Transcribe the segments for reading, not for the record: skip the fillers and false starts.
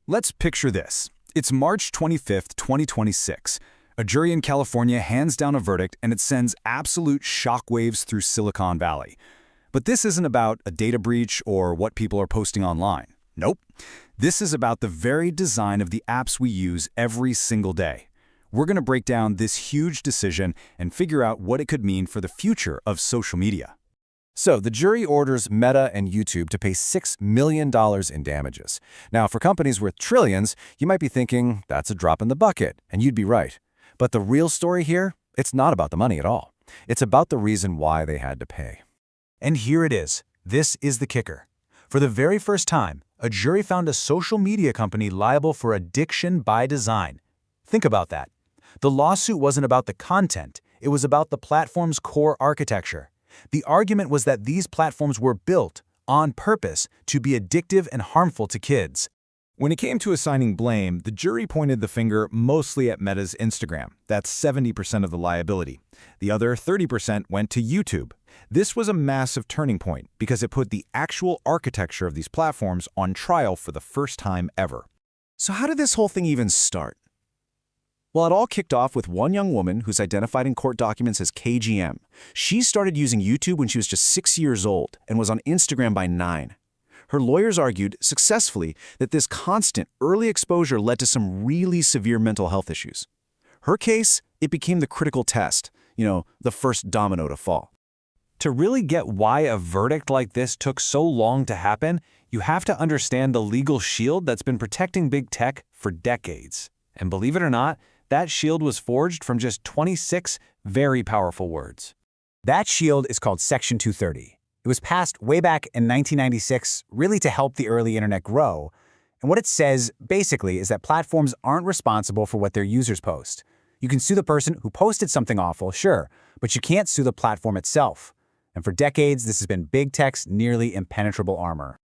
Let's picture this. It's March 25th, 2026. A jury in California hands down a verdict and it sends absolute shockwaves through Silicon Valley. But this isn't about a data breach or what people are posting online. Nope. This is about the very design of the apps we use every single day. We're going to break down this huge decision and figure out what it could mean for the future of social media. So, the jury orders Meta and YouTube to pay $6 million in damages. Now, for companies worth trillions, you might be thinking, that's a drop in the bucket, and you'd be right. But the real story here, it's not about the money at all. It's about the reason why they had to pay. And here it is. This is the kicker. For the very first time, a jury found a social media company liable for addiction by design. Think about that. The lawsuit wasn't about the content, it was about the platform's core architecture. The argument was that these platforms were built, on purpose, to be addictive and harmful to kids. When it came to assigning blame, the jury pointed the finger mostly at Meta's Instagram. That's 70% of the liability. The other 30% went to YouTube. This was a massive turning point because it put the actual architecture of these platforms on trial for the first time ever. So how did this whole thing even start? Well, it all kicked off with one young woman who's identified in court documents as KGM. She started using YouTube when she was just 6 years old and was on Instagram by 9. Her lawyers argued, successfully, that this constant early exposure led to some really severe mental health issues. Her case, it became the critical test, the first domino to fall. To really get why a verdict like this took so long to happen, you have to understand the legal shield that's been protecting big tech for decades. And believe it or not, that shield was forged from just 26 very powerful words. That shield is called Section 230. It was passed way back in 1996, really to help the early internet grow. And what it says, basically, is that platforms aren't responsible for what their users post. You can sue the person who posted something awful, sure, but you can't sue the platform itself. And for decades, this has been big tech's nearly impenetrable armor.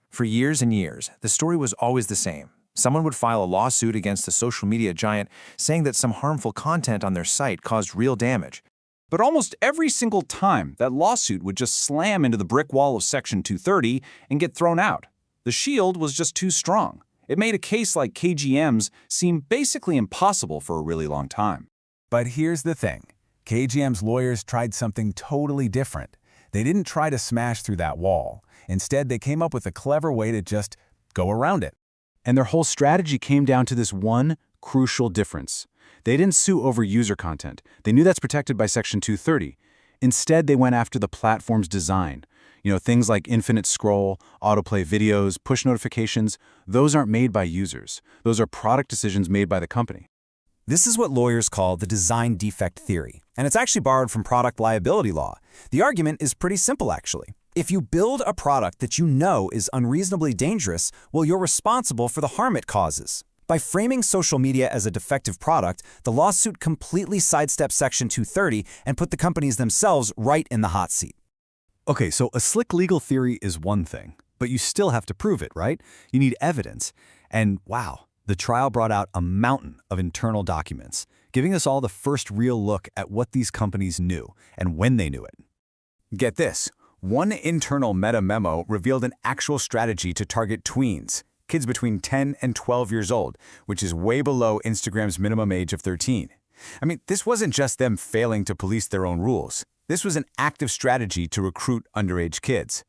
For years and years, the story was always the same. Someone would file a lawsuit against a social media giant saying that some harmful content on their site caused real damage. But almost every single time, that lawsuit would just slam into the brick wall of Section 230 and get thrown out. The shield was just too strong. It made a case like KGM's seem basically impossible for a really long time. But here's the thing. KGM's lawyers tried something totally different. They didn't try to smash through that wall. Instead, they came up with a clever way to just go around it. And their whole strategy came down to this one crucial difference. They didn't sue over user content. They knew that's protected by Section 230. Instead, they went after the platform's design. Things like infinite scroll, autoplay videos, push notifications, those aren't made by users. Those are product decisions made by the company. This is what lawyers call the design defect theory, and it's actually borrowed from product liability law. The argument is pretty simple, actually. If you build a product that you know is unreasonably dangerous, well, you're responsible for the harm it causes. By framing social media as a defective product, the lawsuit completely sidestepped Section 230 and put the companies themselves right in the hot seat. Okay, so a slick legal theory is one thing, but you still have to prove it, right? You need evidence. And wow, the trial brought out a mountain of internal documents, giving us all the first real look at what these companies knew and when they knew it. Get this. One internal Meta memo revealed an actual strategy to target tweens, kids between 10 and 12 years old, which is way below Instagram's minimum age of 13. I mean, this wasn't just them failing to police their own rules. This was an active strategy to recruit underage kids.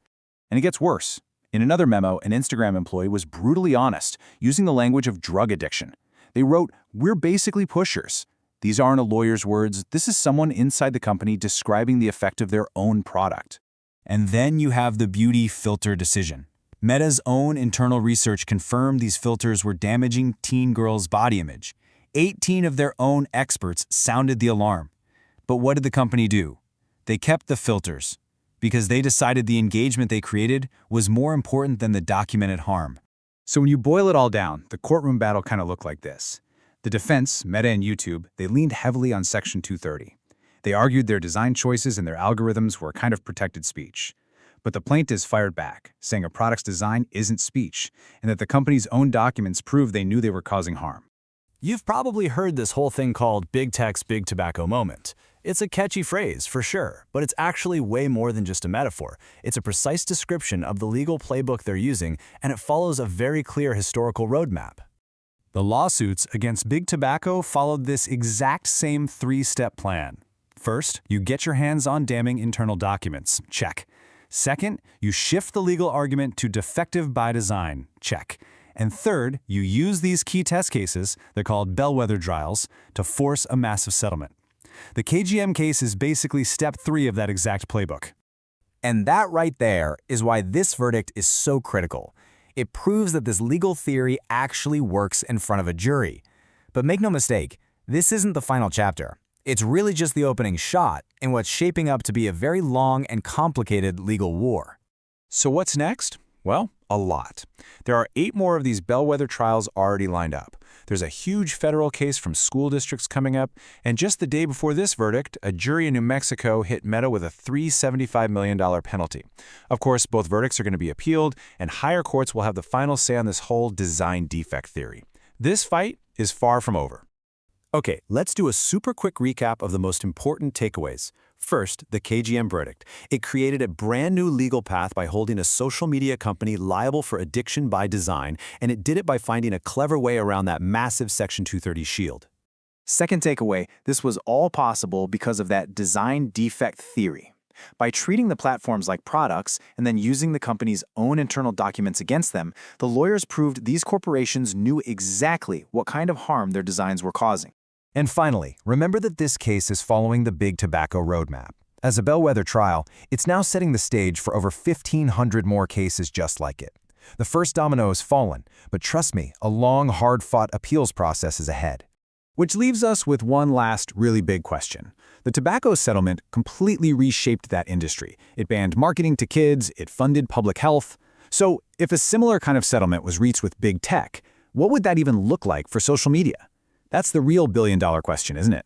And it gets worse. In another memo, an Instagram employee was brutally honest, using the language of drug addiction. They wrote, "We're basically pushers." These aren't a lawyer's words. This is someone inside the company describing the effect of their own product. And then you have the beauty filter decision. Meta's own internal research confirmed these filters were damaging teen girls' body image. 18 of their own experts sounded the alarm. But what did the company do? They kept the filters because they decided the engagement they created was more important than the documented harm. So when you boil it all down, the courtroom battle kind of looked like this. The defense, Meta and YouTube, they leaned heavily on Section 230. They argued their design choices and their algorithms were kind of protected speech. But the plaintiffs fired back, saying a product's design isn't speech, and that the company's own documents proved they knew they were causing harm. You've probably heard this whole thing called big tech's big tobacco moment. It's a catchy phrase, for sure, but it's actually way more than just a metaphor. It's a precise description of the legal playbook they're using, and it follows a very clear historical roadmap. The lawsuits against Big Tobacco followed this exact same three-step plan. First, you get your hands on damning internal documents. Check. Second, you shift the legal argument to defective by design. Check. And third, you use these key test cases, they're called bellwether trials, to force a massive settlement. The KGM case is basically step 3 of that exact playbook. And that right there is why this verdict is so critical. It proves that this legal theory actually works in front of a jury. But make no mistake, this isn't the final chapter. It's really just the opening shot in what's shaping up to be a very long and complicated legal war. So what's next? Well, a lot. There are 8 more of these bellwether trials already lined up. There's a huge federal case from school districts coming up, and just the day before this verdict, a jury in New Mexico hit Meta with a $375 million penalty. Of course, both verdicts are going to be appealed, and higher courts will have the final say on this whole design defect theory. This fight is far from over. Okay, let's do a super quick recap of the most important takeaways. First, the KGM verdict. It created a brand new legal path by holding a social media company liable for addiction by design, and it did it by finding a clever way around that massive Section 230 shield. Second takeaway, this was all possible because of that design defect theory. By treating the platforms like products and then using the company's own internal documents against them, the lawyers proved these corporations knew exactly what kind of harm their designs were causing. And finally, remember that this case is following the Big Tobacco roadmap. As a bellwether trial, it's now setting the stage for over 1,500 more cases just like it. The first domino has fallen, but trust me, a long, hard-fought appeals process is ahead. Which leaves us with one last really big question. The tobacco settlement completely reshaped that industry. It banned marketing to kids, it funded public health. So if a similar kind of settlement was reached with big tech, what would that even look like for social media? That's the real billion-dollar question, isn't it?